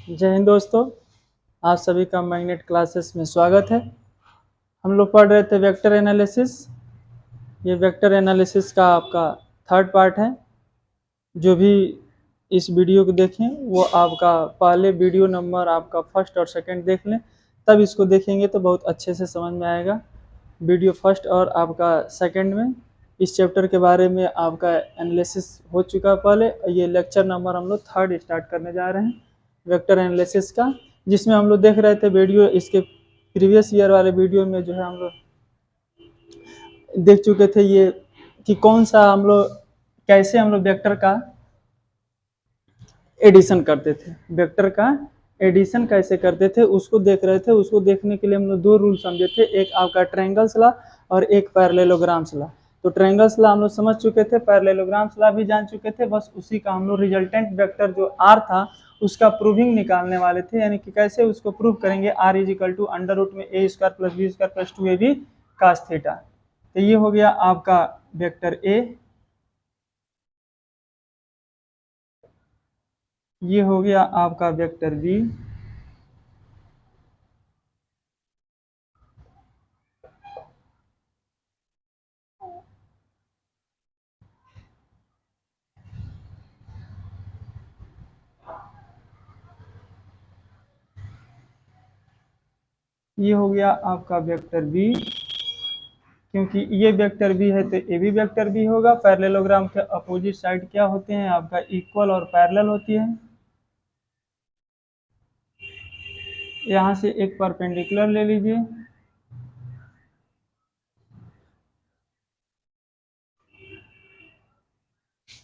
जय हिंद दोस्तों, आप सभी का मैग्नेट क्लासेस में स्वागत है। हम लोग पढ़ रहे थे वेक्टर एनालिसिस। ये वेक्टर एनालिसिस का आपका थर्ड पार्ट है। जो भी इस वीडियो को देखें वो आपका पहले वीडियो नंबर आपका फर्स्ट और सेकंड देख लें, तब इसको देखेंगे तो बहुत अच्छे से समझ में आएगा। वीडियो फर्स्ट और आपका सेकंड में इस चैप्टर के बारे में आपका एनालिसिस हो चुका है पहले। ये लेक्चर नंबर हम लोग थर्ड स्टार्ट करने जा रहे हैं वेक्टर एनालिसिस का, जिसमें हम लोग देख रहे थे वीडियो इसके प्रीवियस ईयर वाले वीडियो में जो है हम लोग देख चुके थे ये कि कौन सा हम लोग कैसे हम लोग वेक्टर का एडिशन करते थे। वेक्टर का एडिशन कैसे करते थे उसको देख रहे थे। उसको देखने के लिए हम लोग दो रूल समझे थे, एक आपका ट्रायंगल्स लॉ और एक पैरेललोग्राम्स लॉ। तो ट्रायंगल्स लॉ हम लोग समझ चुके थे, पैरेललोग्राम्स लॉ भी जान चुके थे। बस उसी का हम लोग रिजल्टेंट वेक्टर जो आर था उसका प्रूविंग निकालने वाले थे, यानी कि कैसे उसको प्रूव करेंगे। R is equal to under root में A square plus B square plus 2ab cos theta. तो ये हो गया आपका वेक्टर ए, ये हो गया आपका वेक्टर बी, ये हो गया आपका वेक्टर बी। क्योंकि ये वेक्टर बी है तो ये भी वेक्टर बी होगा। पैरेललोग्राम के अपोजिट साइड क्या होते हैं आपका, इक्वल और पैरेलल होती है। यहाँ से एक परपेंडिकुलर ले लीजिए,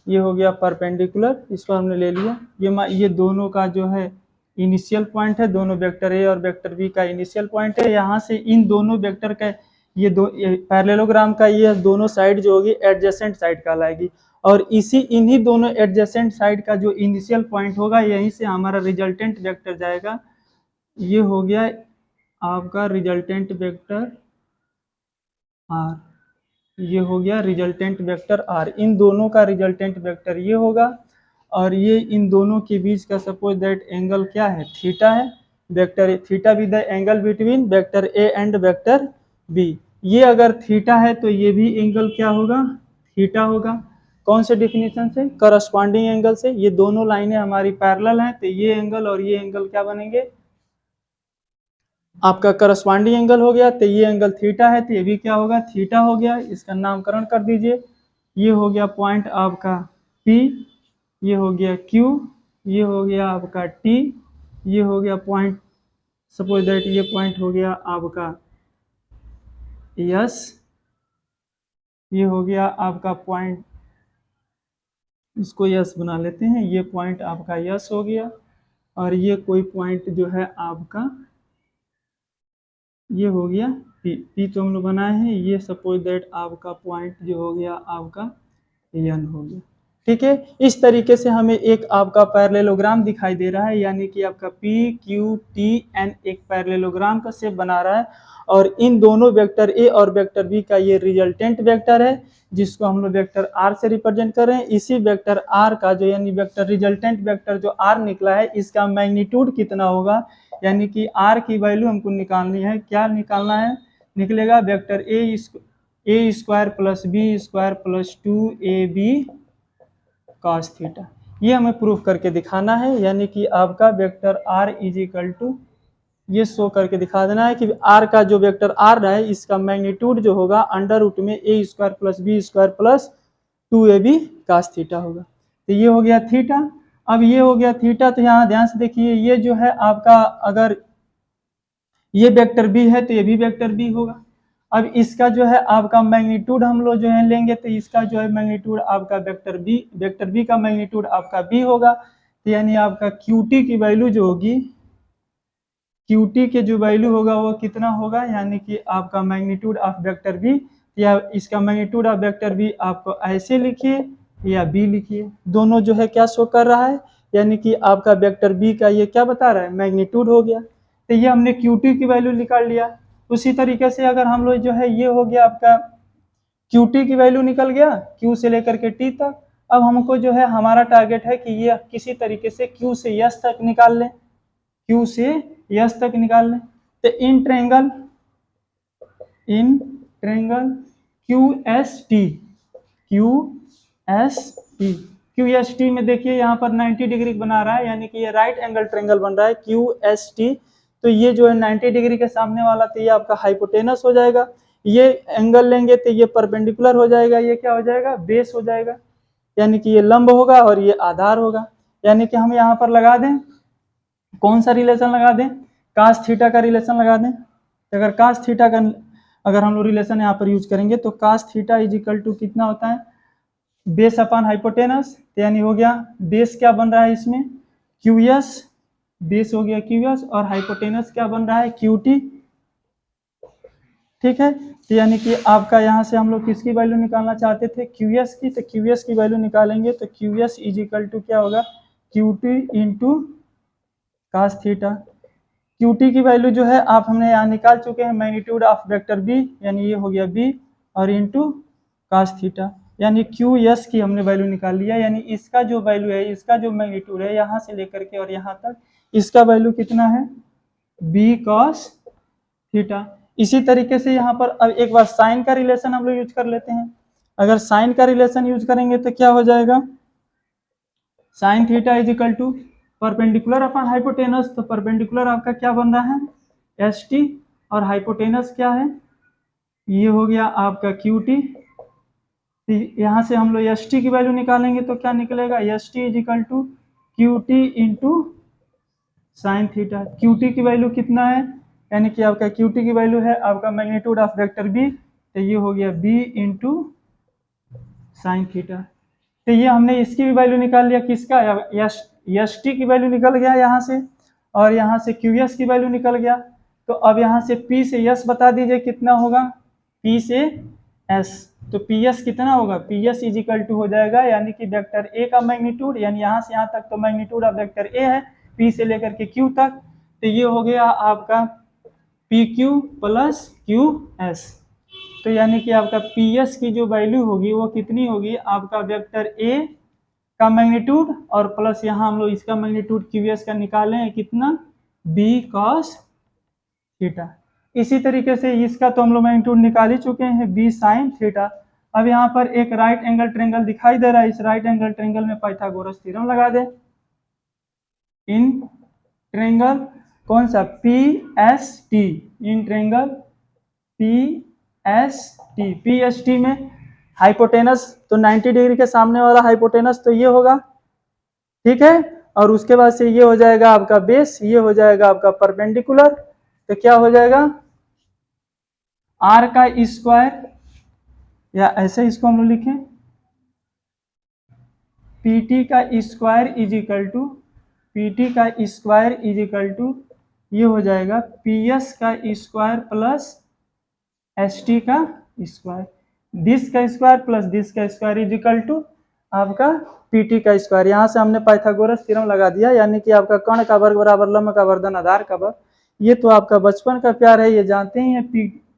ये हो गया परपेंडिकुलर, इसको हमने ले लिया। ये दोनों का जो है इनिशियल पॉइंट है, दोनों वेक्टर ए और वेक्टर बी का इनिशियल पॉइंट है। यहाँ से इन दोनों वेक्टर का ये पैरेललोग्राम का ये दोनों साइड जो होगी एडजेसेंट साइड कहलाएगी, और इन्हीं दोनों एडजेसेंट साइड का जो इनिशियल पॉइंट होगा यहीं से हमारा रिजल्टेंट वेक्टर जाएगा। ये हो गया आपका रिजल्टेंट वेक्टर आर, ये हो गया रिजल्टेंट वेक्टर आर। इन दोनों का रिजल्टेंट वेक्टर ये होगा, और ये इन दोनों के बीच का सपोज दैट एंगल क्या है, थीटा है। वेक्टर थीटा भी the angle between vector A and vector b. ये अगर थीटा है तो ये भी एंगल क्या होगा, थीटा होगा। कौन से डिफिनेशन से, करस्पॉन्डिंग एंगल से। ये दोनों लाइनें हमारी पैरेलल हैं तो ये एंगल और ये एंगल क्या बनेंगे, आपका करस्पॉन्डिंग एंगल हो गया। तो ये एंगल थीटा है तो ये भी क्या होगा, थीटा हो गया। इसका नामकरण कर दीजिए। ये हो गया पॉइंट आपका P, ये हो गया Q, ये हो गया आपका T, ये हो गया पॉइंट सपोज दैट ये पॉइंट हो गया आपका S, ये हो गया आपका पॉइंट, इसको S बना लेते हैं। ये पॉइंट आपका S हो गया, और ये कोई पॉइंट जो है आपका ये हो गया पी तो हम लोग बनाए हैं। ये सपोज दैट आपका पॉइंट जो हो गया आपका एन हो गया। ठीक है, इस तरीके से हमें एक आपका पैरेललोग्राम दिखाई दे रहा है, यानी कि आपका पी क्यू टी एन एक पैरेललोग्राम का शेप बना रहा है। और इन दोनों वेक्टर ए और वेक्टर बी का ये रिजल्टेंट वेक्टर है, जिसको हम लोग वेक्टर आर से रिप्रेजेंट कर रहे हैं। इसी वेक्टर आर का जो यानी वेक्टर रिजल्टेंट वेक्टर जो आर निकला है, इसका मैग्नीट्यूड कितना होगा, यानी कि आर की वैल्यू हमको निकालनी है। क्या निकालना है, निकलेगा vector a square plus B square plus 2ab cos theta. ये हमें प्रूफ करके दिखाना है, यानी कि आपका vector r is equal to ये शो करके दिखा देना है कि आर का जो वेक्टर आर है इसका मैग्नीट्यूड जो होगा अंडर रूट में A square plus B square plus 2ab cos theta होगा। तो ये हो गया थीटा। अब ये हो गया थीटा, तो यहाँ ध्यान से देखिए, ये जो है आपका अगर ये वेक्टर बी है तो ये भी वेक्टर बी होगा। अब इसका जो है आपका मैग्नीट्यूड हम लोग जो है लेंगे, तो इसका जो है मैग्नीट्यूड आपका वेक्टर बी का मैग्नीट्यूड आपका बी होगा। तो यानी आपका क्यूटी की वैल्यू जो होगी, क्यूटी के जो वैल्यू होगा वो कितना होगा, यानी कि आपका मैग्नीट्यूड ऑफ वेक्टर बी, या इसका मैग्नीट्यूड ऑफ वेक्टर बी आपको ऐसे लिखिए या बी लिखिए, दोनों जो है क्या शो कर रहा है, यानी कि आपका वेक्टर बी का ये क्या बता रहा है, मैग्नीट्यूड हो गया। तो ये हमने क्यूटी की वैल्यू निकाल लिया। उसी तरीके से अगर हम लोग जो है ये हो गया आपका क्यूटी की वैल्यू निकल गया, क्यू से लेकर के टी तक। अब हमको जो है हमारा टारगेट है कि ये किसी तरीके से क्यू से यस तक निकाल लें। क्यू से यस तक निकाल लें। तो in triangle Q S T Q S T में देखिए यहाँ पर 90 डिग्री बना रहा है, यानी कि ये राइट एंगल ट्रायंगल बन रहा है क्यू एस टी। तो ये जो है 90 डिग्री के सामने वाला, तो ये आपका हाइपोटेनस हो जाएगा। ये एंगल लेंगे तो ये परपेंडिकुलर हो जाएगा, ये क्या हो जाएगा, बेस हो जाएगा, यानी कि ये लंब होगा और ये आधार होगा। यानी कि हम यहाँ पर लगा दें, कौन सा रिलेशन लगा दें, कास थीटा का रिलेशन लगा दें। अगर कास थीटा का अगर हम लोग रिलेशन यहाँ पर यूज करेंगे तो cos theta is equal to कितना होता है, बेस अपॉन हाइपोटेनस। यानी हो गया बेस क्या बन रहा है इसमें, क्यू एस, बेस हो गया क्यू एस, और हाइपोटेनस क्या बन रहा है, क्यू टी। ठीक है, तो यानी कि आपका यहाँ से हम लोग किसकी वैल्यू निकालना चाहते थे, क्यू एस की। तो क्यू एस की वैल्यू निकालेंगे तो q s is equal to क्या होगा, q t into cos theta. Q t की वैल्यू जो है आप हमने यहाँ निकाल चुके हैं, मैग्नीट्यूड ऑफ वेक्टर बी, यानी ये हो गया बी, और इंटू कास थीटा, यानी क्यू एस की हमने वैल्यू निकाल लिया। यानी इसका जो वैल्यू है, इसका जो मैग्नीट्यूड है यहाँ से लेकर के और यहाँ तक, इसका वैल्यू कितना है, बी कॉस थीटा। इसी तरीके से यहाँ पर अब एक बार साइन का रिलेशन हम लोग यूज कर लेते हैं। अगर साइन का रिलेशन यूज करेंगे तो क्या हो जाएगा, sine theta is equal to perpendicular upon hypotenuse. तो परपेंडिकुलर आपका क्या बन रहा है, एस टी, और हाइपोटेनस क्या है, ये हो गया आपका क्यू टी। यहाँ से हम लोग एस टी की वैल्यू निकालेंगे तो क्या निकलेगा, s t is equal to q t into sine theta. Q t की वैल्यू कितना है, यानी कि आपका क्यू टी की वैल्यू है आपका मैग्नीट्यूड ऑफ वेक्टर बी, तो ये हो गया बी इंटू साइन थीटा। तो ये हमने इसकी भी वैल्यू निकाल लिया, किसका, एस टी की वैल्यू निकल गया यहाँ से, और यहाँ से क्यू एस की वैल्यू निकल गया। तो अब यहाँ से पी से एस बता दीजिए कितना होगा, पी से एस। तो पी एस कितना होगा, p s is equal to हो जाएगा, यानी कि वेक्टर ए का मैग्नीट्यूड, यानी यहाँ से यहाँ तक तो मैग्नीट्यूड ऑफ वेक्टर ए है, पी से लेकर के क्यू तक। तो ये हो गया आपका P Q plus Q S. तो यानी कि आपका पी एस की जो वैल्यू होगी वो कितनी होगी, आपका वेक्टर ए का मैग्नीट्यूड और प्लस यहाँ हम लोग इसका मैग्नीट्यूड क्यू एस का निकाले हैं कितना, बी कॉस थीटा। इसी तरीके से इसका तो हम लोग मैग्नीट्यूड निकाल ही चुके हैं, बी साइन थीटा। अब यहाँ पर एक राइट एंगल ट्रायंगल दिखाई दे रहा है, इस राइट एंगल ट्रायंगल में पाइथागोरस थ्योरम लगा दे। इन ट्रायंगल कौन सा, P S T, in triangle P S T, P S T में हाइपोटेनस तो 90 डिग्री के सामने वाला हाइपोटेनस तो ये होगा, ठीक है, और उसके बाद से ये हो जाएगा आपका बेस, ये हो जाएगा आपका परपेंडिकुलर। तो क्या हो जाएगा, आर का स्क्वायर, या ऐसे इसको हम लोग लिखें, पीटी का square is equal to, p t का स्क्वायर इज इक्वल टू, ये हो जाएगा पी एस का स्क्वायर प्लस एस टी का स्क्वायर, दिस का स्क्वायर प्लस दिस का स्क्वायर इज इक्वल टू आपका पीटी का स्क्वायर। यहाँ से हमने पाइथागोरस थ्योरम लगा दिया, यानी कि आपका कर्ण का वर्ग बराबर लंब का वर्धन आधार का वर्ग। ये तो आपका बचपन का प्यार है, ये जानते ही हैं,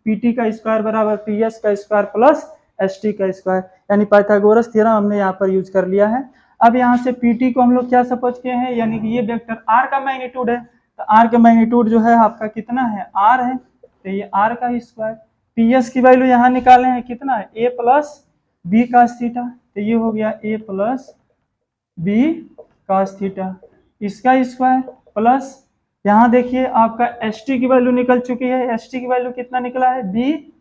पीटी का स्क्वायर बराबर पी एस का स्क्वायर प्लस एस टी का स्क्वायर, यानी पाइथागोरस थ्योरम हमने यहाँ पर यूज कर लिया है। अब यहाँ से पीटी को हम लोग क्या समझ के हैं, यानी कि ये वेक्टर आर का मैग्नीट्यूड है, तो आर का मैग्नीट्यूड जो है आपका कितना है, आर है, तो ये आर का स्क्वायर। पी एस की वैल्यू यहाँ निकाले हैं कितना है, ए प्लस बी कास थीटा, तो ये हो गया ए प्लस बी कास थीटा, इसका स्क्वायर प्लस यहाँ देखिए आपका एस टी की वैल्यू निकल चुकी है, एस टी की वैल्यू कितना निकला है, बी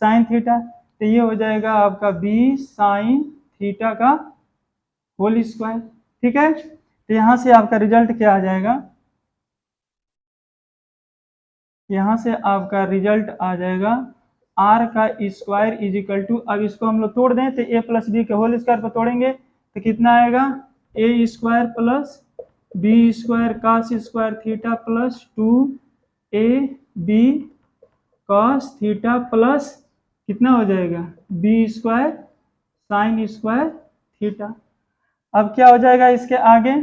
साइन थीटा, तो ये हो जाएगा आपका बी साइन थीटा का होल स्क्वायर। ठीक है, तो यहाँ से आपका रिजल्ट क्या आ जाएगा, यहाँ से आपका रिजल्ट आ जाएगा आर का स्क्वायर इज इक्वल टू, अब इसको हम लोग तोड़ दें तो ए प्लस बी के होल स्क्वायर पर तोड़ेंगे तो कितना आएगा, A square plus B square cos square theta plus 2 A B cos theta plus कितना हो जाएगा, B square sine square theta. अब क्या हो जाएगा इसके आगे,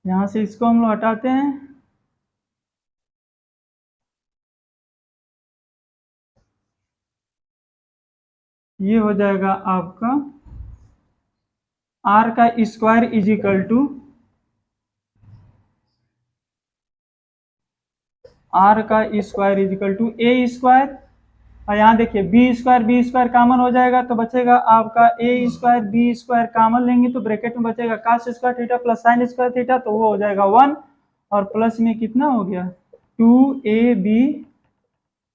यहाँ से इसको हम लोग हटाते हैं, ये हो जाएगा आपका आर का square is equal to R का square is equal to A square, और यहाँ देखिए बी स्क्वायर कॉमन हो जाएगा तो बचेगा आपका ए स्क्वायर, बी स्क्वायर कॉमन लेंगे तो ब्रैकेट में बचेगा cos square theta plus sign square theta, तो वो हो जाएगा 1, और प्लस में कितना हो गया 2ab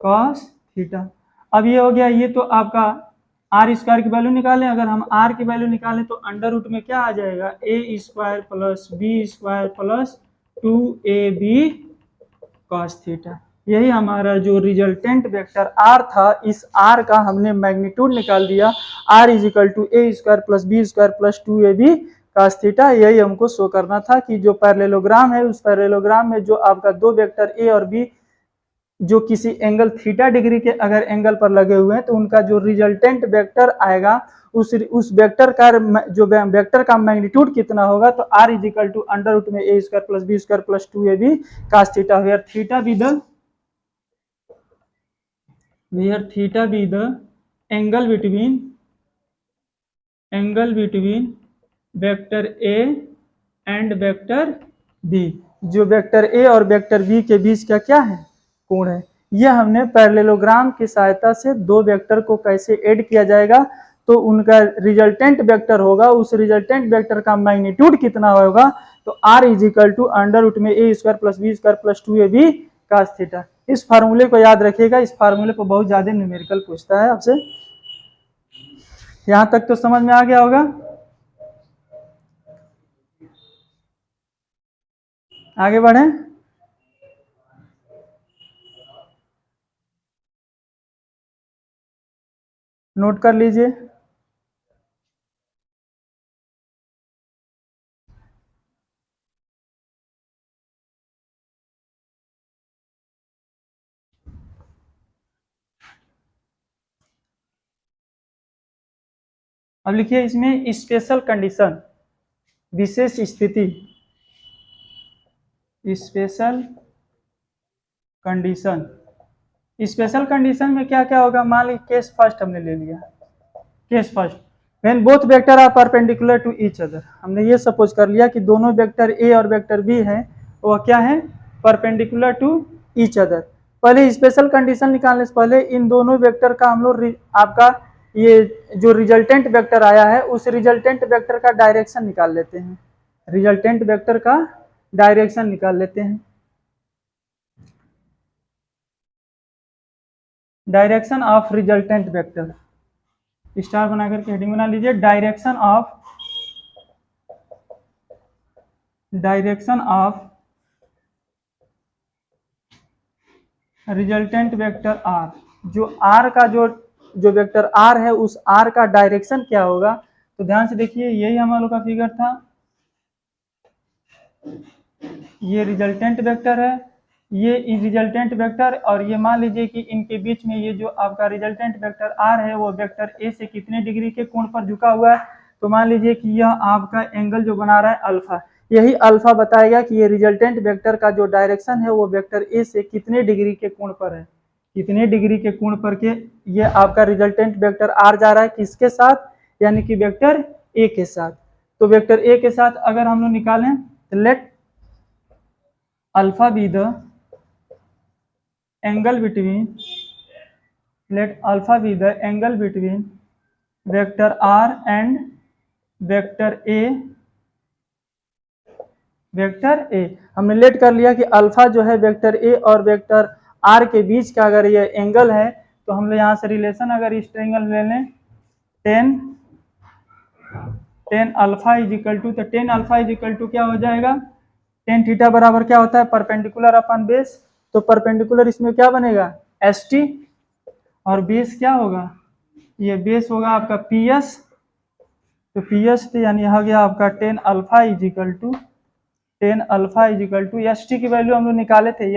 cos थीटा। अब ये हो गया, ये तो आपका आर स्क्वायर की वैल्यू निकालें, अगर हम आर की वैल्यू निकालें तो अंडर रूट में क्या आ जाएगा A square plus B square plus 2ab cos theta. यही हमारा जो रिजल्टेंट वेक्टर आर था, इस आर का हमने मैग्नीट्यूड निकाल दिया, r is equal to A square plus B square plus 2ab cos theta. यही हमको शो करना था कि जो पैरेललोग्राम है, उस पैरेललोग्राम में जो आपका दो वेक्टर ए और बी जो किसी एंगल थीटा डिग्री के अगर एंगल पर लगे हुए हैं तो उनका जो रिजल्टेंट वेक्टर आएगा उस वेक्टर का जो वेक्टर का मैग्नीट्यूड कितना होगा, तो r is equal to under root में A square plus B square plus 2ab cos theta, where theta be the angle between vector A and vector B. जो वेक्टर ए और vector B के बीच का क्या है कोण है। यह हमने पैरेललोग्राम की सहायता से दो वेक्टर को कैसे ऐड किया जाएगा, तो उनका रिजल्टेंट वेक्टर होगा, उस रिजल्टेंट वेक्टर का मैग्नीट्यूड कितना होगा, तो r is equal to under root में A square plus B square plus 2ab cos theta. इस फार्मूले को याद रखिएगा, इस फार्मूले पर बहुत ज्यादा न्यूमेरिकल पूछता है आपसे। यहां तक तो समझ में आ गया होगा। आगे बढ़े, नोट कर लीजिए। अब लिखिए इसमें स्पेशल कंडीशन, विशेष स्थिति, स्पेशल कंडीशन। स्पेशल कंडीशन में क्या क्या होगा, मान लीजिए केस फर्स्ट हमने ले लिया, case first when both vector are perpendicular to each other. हमने ये सपोज कर लिया कि दोनों वेक्टर ए और वेक्टर बी हैं, वो क्या है परपेंडिकुलर टू ईच अदर। पहले स्पेशल कंडीशन निकालने से पहले इन दोनों वेक्टर का हम लोग आपका ये जो रिजल्टेंट वेक्टर आया है उस रिजल्टेंट वेक्टर का डायरेक्शन निकाल लेते हैं, रिजल्टेंट वेक्टर का डायरेक्शन निकाल लेते हैं। Direction of resultant vector, star बना करके हेडिंग बना लीजिए, direction of resultant vector R. जो आर का जो वेक्टर आर है उस आर का डायरेक्शन क्या होगा, तो ध्यान से देखिए, यही हम लोग का फिगर था, ये रिजल्टेंट वेक्टर है, ये रिजल्टेंट वेक्टर, और ये मान लीजिए कि इनके बीच में ये जो आपका रिजल्टेंट वेक्टर आर है वो वेक्टर ए से कितने डिग्री के कोण पर झुका हुआ है, तो मान लीजिए कि यह आपका एंगल जो बना रहा है अल्फा, यही अल्फा बताएगा कि ये रिजल्टेंट वेक्टर का जो डायरेक्शन है वो वेक्टर ए से कितने डिग्री के कोण पर है, कितने डिग्री के कोण पर के ये आपका रिजल्टेंट वेक्टर आर जा रहा है, किसके साथ, यानी कि वेक्टर ए के साथ। तो वेक्टर ए के साथ अगर हम लोग निकालें तो let alpha be the angle between vector R and vector A. हमने लेट कर लिया कि अल्फा जो है वेक्टर ए और वेक्टर आर के बीच का अगर ये एंगल है, तो हम लोग यहाँ से रिलेशन अगर इस ट्रायंगल ले लें, tan alpha is equal to, तो tan alpha is equal to क्या हो जाएगा, टेन थीटा बराबर क्या होता है परपेंडिकुलर अपन बेस, तो परपेंडिकुलर इसमें क्या बनेगा एस टी, और बेस क्या होगा, ये बेस होगा आपका पी एस, तो पी एस यानी हो गया आपका tan alpha is equal to S T की वैल्यू हम लोग निकाले थे,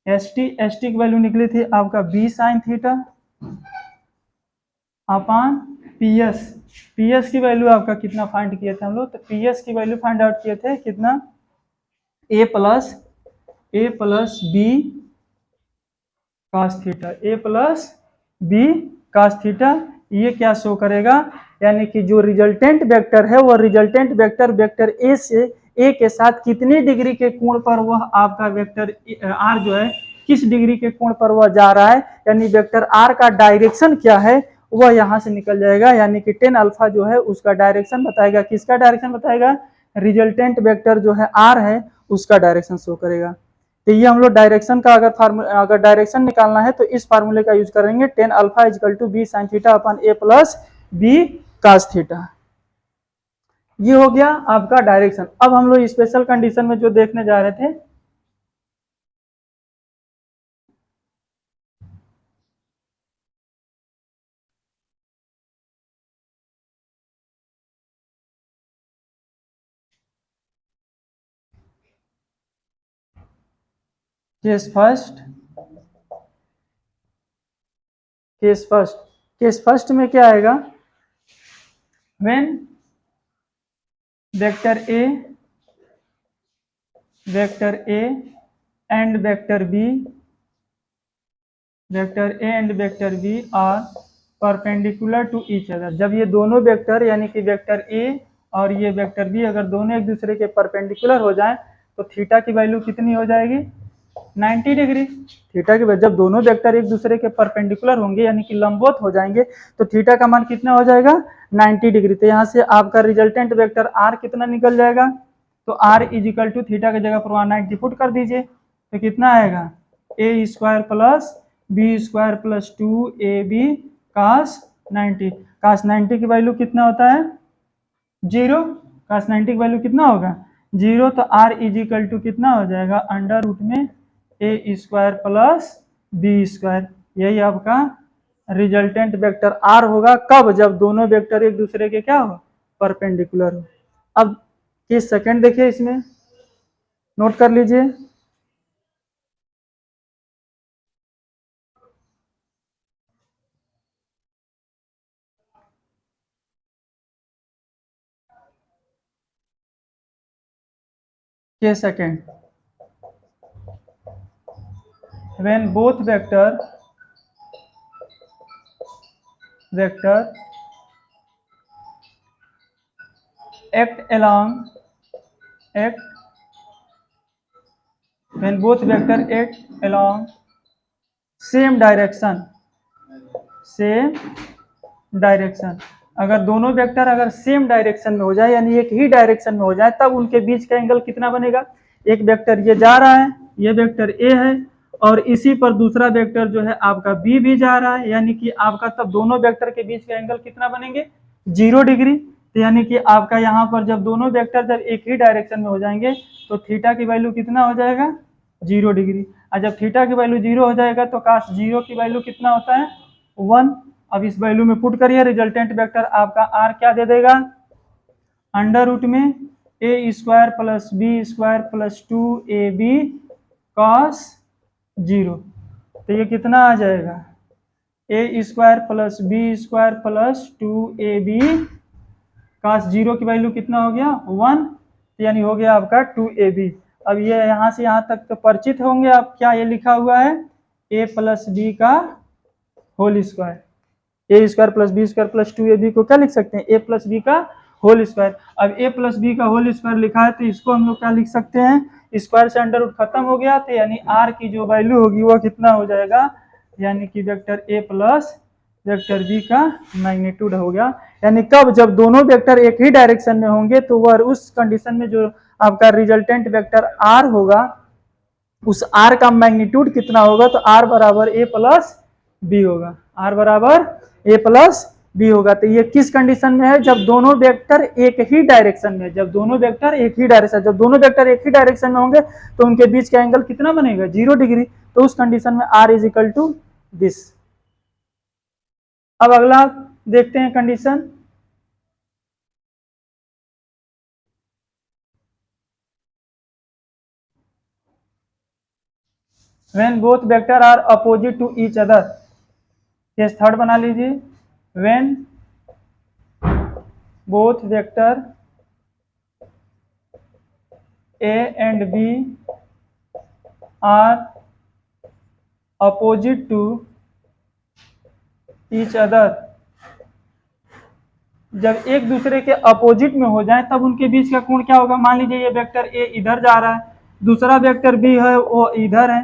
एस टी की वैल्यू निकली थी आपका B sine theta upon P S की वैल्यू आपका कितना फाइंड किए थे हम लोग, तो पी एस की वैल्यू फाइंड आउट किए थे कितना, A plus B cos theta, A plus B cos theta. ये क्या शो करेगा, यानी कि जो रिजल्टेंट वेक्टर है वो रिजल्टेंट वेक्टर वेक्टर ए से ए के साथ कितनी डिग्री के कोण पर वह आपका वेक्टर आर जो है किस डिग्री के कोण पर वह जा रहा है, यानी वेक्टर आर का डायरेक्शन क्या है वह यहाँ से निकल जाएगा, यानी कि टेन अल्फा जो है उसका डायरेक्शन बताएगा। किसका डायरेक्शन बताएगा? रिजल्टेंट वेक्टर जो है आर है उसका डायरेक्शन शो करेगा। तो ये हम लोग डायरेक्शन का अगर डायरेक्शन निकालना है तो इस फार्मूले का यूज करेंगे, tan alpha is equal to B sine theta upon A plus B cos theta. ये हो गया आपका डायरेक्शन। अब हम लोग स्पेशल कंडीशन में जो देखने जा रहे थे, केस फर्स्ट में क्या आएगा? When vector A and vector B are perpendicular to each other. जब ये दोनों वेक्टर यानी कि वेक्टर ए और ये वेक्टर बी अगर दोनों एक दूसरे के परपेंडिकुलर हो जाएं तो थीटा की वैल्यू कितनी हो जाएगी? 90 डिग्री। थीटा की जब दोनों वेक्टर एक दूसरे के परपेंडिकुलर होंगे यानी कि लंबवत हो जाएंगे तो थीटा का मान कितना हो जाएगा? 90 डिग्री। तो यहाँ से आपका रिजल्टेंट वेक्टर आर कितना निकल जाएगा? तो आर इजिकल टू थीटा की जगह पर 190 पुट कर दीजिए तो कितना आएगा? A square plus B square plus 2ab cos 90। Cos 90 की वैल्यू कितना होता है? 0। कास 90 की वैल्यू कितना होगा? 0। तो आर इजिकल टू कितना हो जाएगा? अंडर रूट में A square plus B square. यही आपका रिजल्टेंट वेक्टर आर होगा। कब? जब दोनों वेक्टर एक दूसरे के क्या हो? परपेंडिकुलर हो। अब केस सेकंड देखिए, इसमें नोट कर लीजिए। Case second, when both vector act along same direction. अगर दोनों वेक्टर अगर सेम डायरेक्शन में हो जाए यानी एक ही डायरेक्शन में हो जाए तब उनके बीच का एंगल कितना बनेगा? एक वेक्टर ये जा रहा है, ये वेक्टर ए है और इसी पर दूसरा वेक्टर जो है आपका बी भी जा रहा है, यानी कि आपका तब दोनों वेक्टर के बीच का एंगल कितना बनेंगे? 0 डिग्री। तो यानी कि आपका यहाँ पर जब दोनों वेक्टर जब एक ही डायरेक्शन में हो जाएंगे तो थीटा की वैल्यू कितना हो जाएगा? 0 डिग्री। और जब थीटा की वैल्यू 0 हो जाएगा तो काश 0 की वैल्यू कितना होता है? 1। अब इस वैल्यू में पुट करिए, रिजल्टेंट वेक्टर आपका आर क्या दे देगा? अंडर रूट में A square plus B square plus 2ab cos 0। तो ये कितना आ जाएगा? A square plus B square plus 2ab cos 0 की वैल्यू कितना हो गया? 1। तो यानी हो गया आपका 2ab। अब ये यहाँ से यहाँ तक तो परिचित होंगे आप, क्या ये लिखा हुआ है? a प्लस बी का whole square. A square plus B square plus 2ab को क्या लिख सकते हैं? ए प्लस बी का होल स्क्वायर। अब ए प्लस बी का होल स्क्वायर लिखा है तो इसको हम लोग क्या लिख सकते हैं? स्क्वायर से अंडर रूट खत्म हो गया तो यानी आर की जो वैल्यू होगी वो कितना हो जाएगा? यानी कि vector A plus vector B का मैग्नीट्यूड हो गया। यानी कब? जब दोनों वेक्टर एक ही डायरेक्शन में होंगे तो वह उस कंडीशन में जो आपका रिजल्टेंट वेक्टर आर होगा उस आर का मैग्नीट्यूड कितना होगा? तो आर बराबर ए प्लस बी होगा। आर बराबर ए प्लस बी होगा। तो ये किस कंडीशन में है? जब दोनों वेक्टर एक ही डायरेक्शन में, जब दोनों वेक्टर एक ही डायरेक्शन में होंगे तो उनके बीच का एंगल कितना बनेगा? 0 डिग्री। तो उस कंडीशन में R is equal to this. अब अगला देखते हैं condition. when both vector are opposite to each other। Case third बना लीजिए। when both vector a and b are opposite to each other जब एक दूसरे के अपोजिट में हो जाए तब उनके बीच का कोण क्या होगा। मान लीजिए ये वेक्टर ए इधर जा रहा है, दूसरा वेक्टर बी है वो इधर है,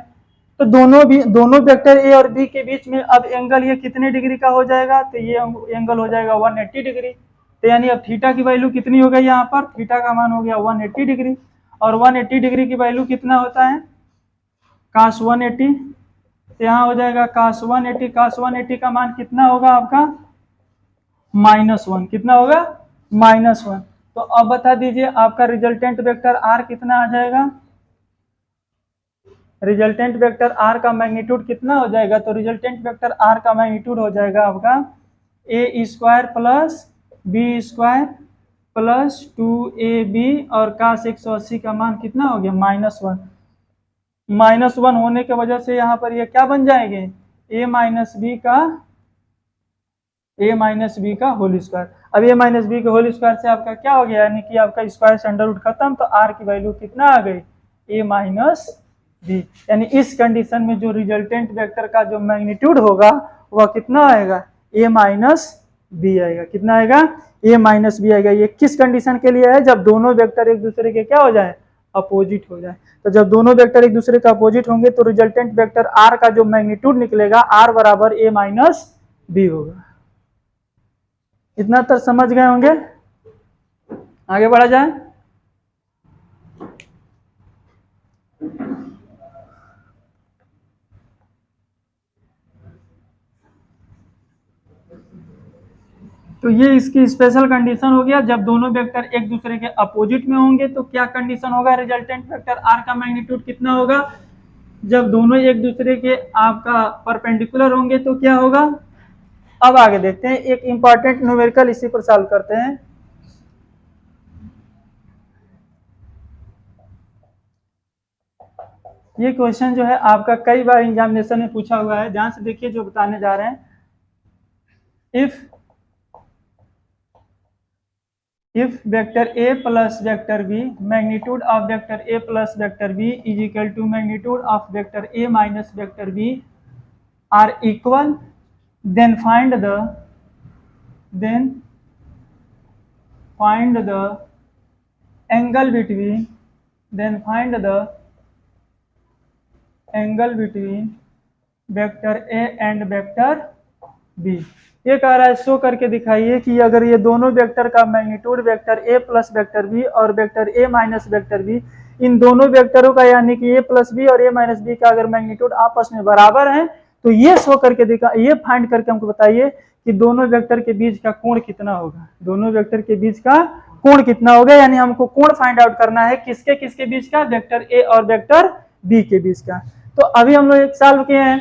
तो दोनों वेक्टर ए और बी के बीच में अब एंगल ये कितने डिग्री का हो जाएगा, तो ये एंगल हो जाएगा 180 डिग्री। तो यानी अब थीटा की वैल्यू कितनी हो गई, यहाँ पर थीटा का मान हो गया 180 डिग्री, और 180 डिग्री की वैल्यू कितना होता है, cos 180। तो यहाँ हो जाएगा cos 180, cos 180 का मान कितना होगा आपका -1, कितना होगा -1। तो अब बता दीजिए आपका रिजल्टेंट वेक्टर r कितना आ जाएगा, रिजल्टेंट वेक्टर r का मैग्नीट्यूड कितना हो जाएगा, तो रिजल्टेंट वेक्टर r का मैग्नीट्यूड हो जाएगा आपका a square plus B square plus 2ab, और cos 180 का मान कितना हो गया -1। -1 होने की वजह से यहाँ पर ये क्या बन जाएंगे, a माइनस बी का होल स्क्वायर। अब a माइनस बी के होल स्क्वायर से आपका क्या हो गया, यानी कि आपका स्क्वायर से अंडर रूट खत्म, तो r की वैल्यू कितना आ गई, a माइनस बी। यानी इस कंडीशन में जो रिजल्टेंट वेक्टर का जो मैग्नीट्यूड होगा वह कितना आएगा, a माइनस बी आएगा। कितना आएगा, a माइनस बी आएगा। ये किस कंडीशन के लिए है, जब दोनों वेक्टर एक दूसरे के क्या हो जाए, अपोजिट हो जाए। तो जब दोनों वेक्टर एक दूसरे का अपोजिट होंगे तो रिजल्टेंट वेक्टर r का जो मैग्नीट्यूड निकलेगा r बराबर a माइनस बी होगा। इतना तक समझ गए होंगे, आगे बढ़ा जाए। तो ये इसकी स्पेशल कंडीशन हो गया, जब दोनों वेक्टर एक दूसरे के अपोजिट में होंगे तो क्या कंडीशन होगा, रिजल्टेंट वेक्टर r का मैग्नीट्यूड कितना होगा। जब दोनों एक दूसरे के आपका परपेंडिकुलर होंगे तो क्या होगा। अब आगे देखते हैं, एक इंपॉर्टेंट न्यूमेरिकल इसी पर सॉल्व करते हैं। ये क्वेश्चन जो है आपका कई बार एग्जामिनेशन में पूछा हुआ है, ध्यान से देखिए जो बताने जा रहे हैं। If vector a plus vector b, magnitude of vector a plus vector b is equal to magnitude of vector a minus vector b are equal, then find the angle between vector a and vector b। ये कह रहा है show करके दिखाइए कि अगर ये दोनों वेक्टर का magnitude vector a plus vector b और vector a minus vector b, इन दोनों वेक्टरों का यानी कि a प्लस b और a माइनस b का अगर मैग्नीट्यूड आपस में बराबर है तो ये शो करके दिखा, ये फाइंड करके हमको बताइए कि दोनों वेक्टर के बीच का कोण कितना होगा, दोनों वेक्टर के बीच का कोण कितना होगा। यानी हमको कोण फाइंड आउट करना है किसके किसके बीच का, वेक्टर a और वेक्टर b के बीच का। तो अभी हम लोग एक सॉल्व किए हैं,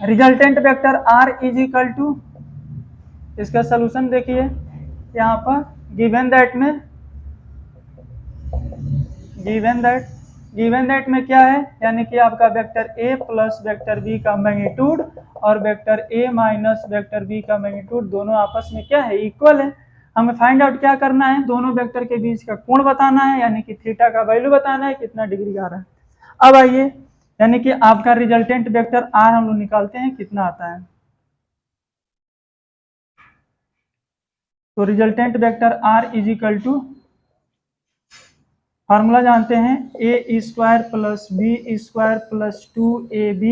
resultant vector r is equal to, इसका सोल्यूशन देखिए यहाँ पर गिवन दैट में क्या है, यानी कि आपका vector a plus vector b का मैग्नीट्यूड और vector a minus vector b का मैग्नीट्यूड दोनों आपस में क्या है, इक्वल है। हमें फाइंड आउट क्या करना है, दोनों वेक्टर के बीच का कोण बताना है, यानी कि थीटा का वैल्यू बताना है कितना डिग्री आ रहा है। अब आइए, यानी कि आपका रिजल्टेंट वेक्टर r हम लोग निकालते हैं कितना आता है। तो resultant vector r is equal to, formula जानते हैं, a square plus b square plus 2ab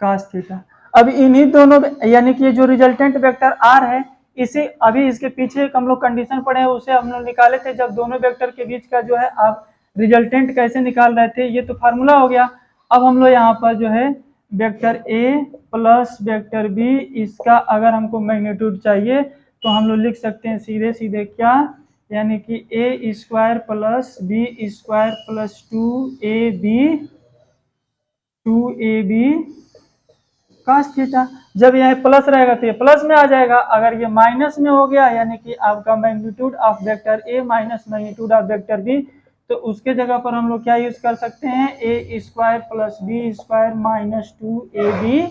cos theta. अब इन्हीं दोनों, यानी कि जो रिजल्टेंट वेक्टर r है, इसे अभी इसके पीछे हम लोग कंडीशन पढ़े हैं उसे हम लोग निकाले थे, जब दोनों वेक्टर के बीच का जो है आप रिजल्टेंट कैसे निकाल रहे थे, ये तो फार्मूला हो गया। अब हम लोग यहाँ पर जो है vector a plus vector b, इसका अगर हमको मैग्नीट्यूड चाहिए तो हम लोग लिख सकते हैं सीधे सीधे क्या, यानी कि a square plus b square plus 2ab cos theta. जब यह प्लस रहेगा तो ये प्लस में आ जाएगा, अगर ये माइनस में हो गया यानी कि आपका magnitude of vector a minus magnitude of vector b, तो उसके जगह पर हम लोग क्या यूज कर सकते हैं, a square plus b square minus 2ab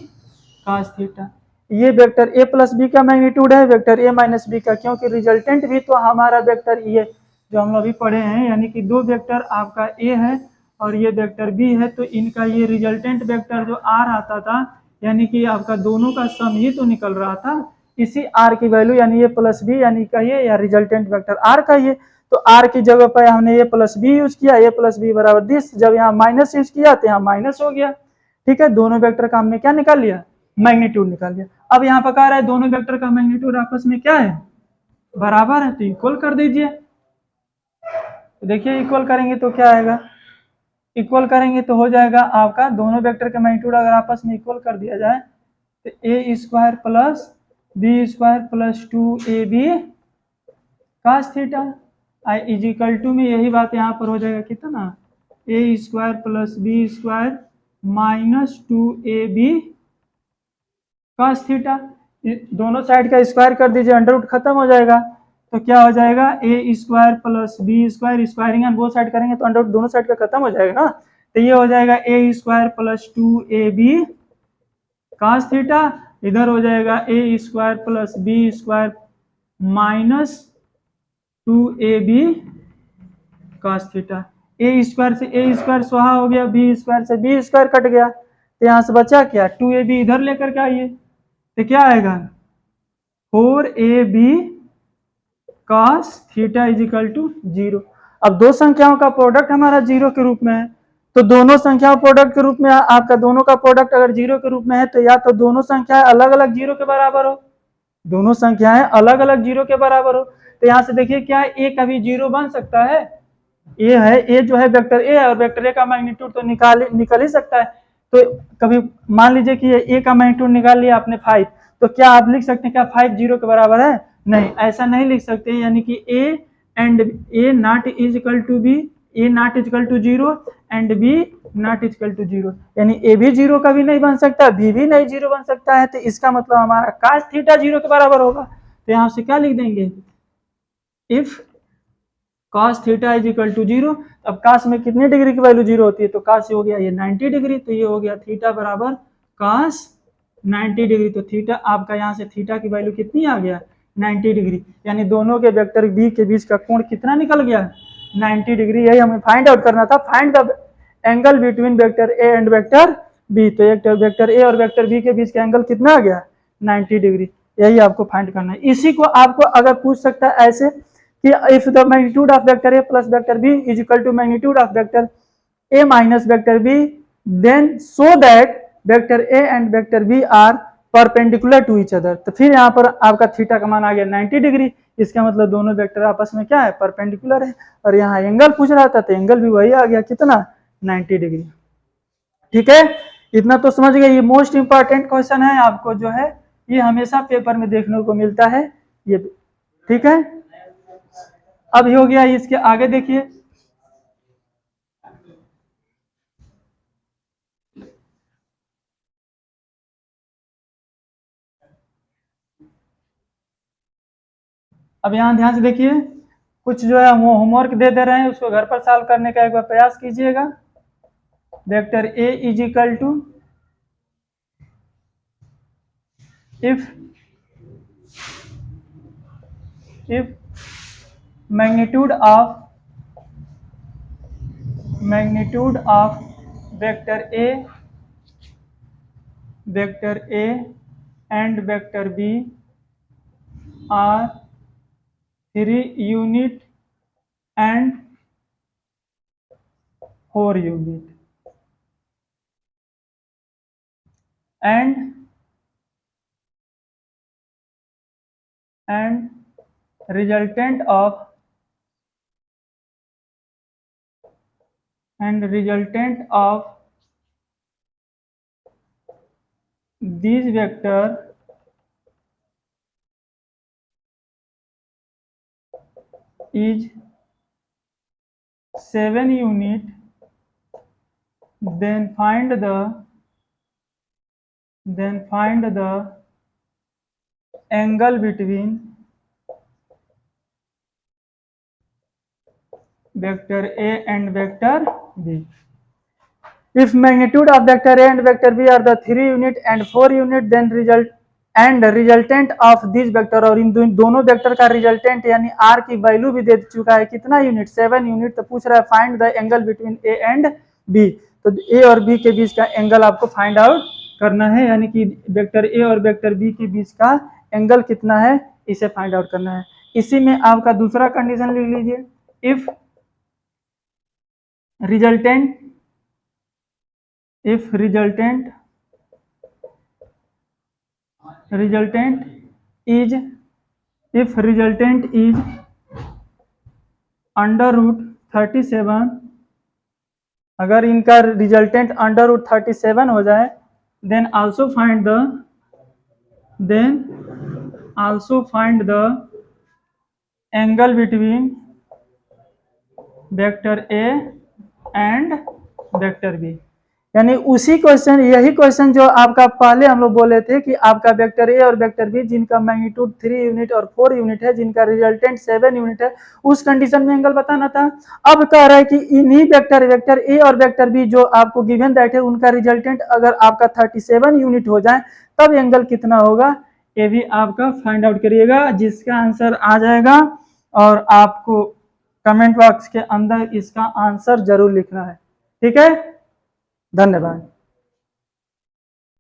cos theta. ये वेक्टर a प्लस बी का मैग्नीट्यूड है, वेक्टर a माइनस बी का, क्योंकि रिजल्टेंट भी तो हमारा वेक्टर ये जो हम लोग अभी पढ़े हैं, यानी कि दो वेक्टर आपका a है और ये वेक्टर b है, तो इनका ये रिजल्टेंट वेक्टर जो r आता था यानी कि आपका दोनों का सम ही तो निकल रहा था। इसी आर की वैल्यू यानी ये प्लस बी यानी कहिए या रिजल्टेंट वेक्टर आर कहिए, तो आर की जगह पर हमने ये प्लस बी यूज किया, ये प्लस बी बराबर दिस, जब यहाँ माइनस यूज किया तो यहाँ माइनस हो गया। ठीक है, दोनों वेक्टर का हमने क्या निकाल लिया, मैग्नीट्यूड निकाल लिया। अब यहाँ पर कह रहा है दोनों वेक्टर का मैग्नीट्यूड आपस में क्या है, बराबर है, तो इक्वल कर दीजिए। देखिए इक्वल करेंगे तो क्या आएगा, इक्वल करेंगे तो हो जाएगा आपका दोनों वेक्टर का मैग्नीट्यूड अगर आपस में इक्वल कर दिया जाए तो A square plus B square plus 2ab cos theta I is equal to में यही बात यहाँ पर हो जाएगा कितना, A square plus B square minus 2ab cos theta. दोनों साइड का स्क्वायर कर दीजिए, अंडर रूट खत्म हो जाएगा, तो क्या हो जाएगा A square plus B square, squaring on both side करेंगे तो अंडर रूट दोनों साइड का खत्म हो जाएगा ना, तो ये हो जाएगा A square plus 2ab cos theta, इधर हो जाएगा A square plus B square minus 2ab cos theta. A square से ए स्क्वायर स्वाहा हो गया, बी स्क्वायर से बी स्क्वायर कट गया, तो यहाँ से बचा क्या, 2ab इधर लेकर के आइए तो क्या आएगा 4ab cos theta is equal to 0। अब दो संख्याओं का प्रोडक्ट हमारा 0 के रूप में है, तो दोनों संख्याओं प्रोडक्ट के रूप में आपका दोनों का प्रोडक्ट अगर 0 के रूप में है तो या तो दोनों संख्याएं अलग अलग 0 के बराबर हो, दोनों संख्याएं अलग अलग 0 के बराबर हो, तो यहाँ से देखिए क्या ए कभी 0 बन सकता है, ए है, ए जो है वेक्टर ए है और वेक्टर ए का मैग्नीट्यूड तो निकल ही सकता है। तो कभी मान लीजिए कि ए का मैग्नीट्यूड निकाल लिया आपने 5, तो क्या आप लिख सकते हैं क्या 5 0 के बराबर है, नहीं ऐसा नहीं लिख सकते, यानी कि A and A not is equal to B, A not is equal to 0 and B not is equal to 0, यानी ए भी 0 कभी नहीं बन सकता, बी भी नहीं 0 बन सकता है, तो इसका मतलब हमारा cos थीटा 0 के बराबर होगा। तो यहाँ से क्या लिख देंगे, if cos theta is equal to 0, अब cos में कितने डिग्री की वैल्यू 0 होती है, तो cos हो गया ये 90 डिग्री, तो ये हो गया थीटा बराबर cos 90 डिग्री, तो थीटा आपका यहाँ से थीटा की वैल्यू कितनी आ गया 90 डिग्री, यानी दोनों के वेक्टर बी के बीच का कोण कितना निकल गया 90 डिग्री। यही हमें फाइंड आउट करना था, find the angle between vector A and vector B, तो एक वेक्टर ए और वेक्टर बी के बीच का एंगल कितना आ गया 90 डिग्री, यही आपको फाइंड करना है। इसी को आपको अगर पूछ सकता है ऐसे कि if the magnitude of vector A plus vector B is equal to magnitude of vector A minus vector B, then so that vector A and vector B are perpendicular to each other, तो फिर यहाँ पर आपका theta का मान आ गया 90 degree, इसका मतलब दोनों वेक्टर आपस में क्या है परपेंडिकुलर है, और यहाँ एंगल पूछ रहा था तो एंगल भी वही आ गया कितना 90 डिग्री। ठीक है, इतना तो समझ गए, ये मोस्ट इंपॉर्टेंट क्वेश्चन है, आपको जो है ये हमेशा पेपर में देखने को मिलता है ये। ठीक है, अब हो गया, इसके आगे देखिए, अब यहाँ ध्यान से देखिए, कुछ जो है वो होमवर्क दे रहे हैं, उसको घर पर सॉल्व करने का एक बार प्रयास कीजिएगा। Vector A is equal to if magnitude of vector A and vector B are 3 unit and 4 unit and resultant of these vector is 7 unit, then find the angle between vector A and vector B. If magnitude of vector A and vector B are the 3 unit and 4 unit, then resultant of this vector, और इन दोनों vector का resultant यानी r की value भी दे चुका है कितना unit 7 unit, तो पूछ रहा है find the angle between A and B, तो A और B के बीच का एंगल आपको फाइंड आउट करना है, यानी कि वेक्टर ए और वेक्टर बी के बीच का एंगल कितना है इसे फाइंड आउट करना है। इसी में आपका दूसरा कंडीशन लिख लीजिए, if resultant is under root 37, अगर इनका रिजल्टेंट अंडर रूट 37 हो जाए, then also find the angle between vector A and vector B. यानी उसी क्वेश्चन, यही क्वेश्चन जो आपका पहले हम लोग बोले थे कि आपका वेक्टर ए और वेक्टर बी जिनका मैग्नीट्यूड 3 यूनिट और 4 यूनिट है, जिनका रिजल्टेंट 7 यूनिट है, उस कंडीशन में एंगल बताना था। अब कह रहा है कि इन्हीं वेक्टर ए और वेक्टर बी जो आपको गिवन दैट है, उनका रिजल्टेंट अगर आपका 37 यूनिट हो जाए तब एंगल कितना होगा, ये भी आपका फाइंड आउट करिएगा, जिसका आंसर आ जाएगा और आपको कमेंट बॉक्स के अंदर इसका आंसर जरूर लिखना है। ठीक है, धन्यवाद।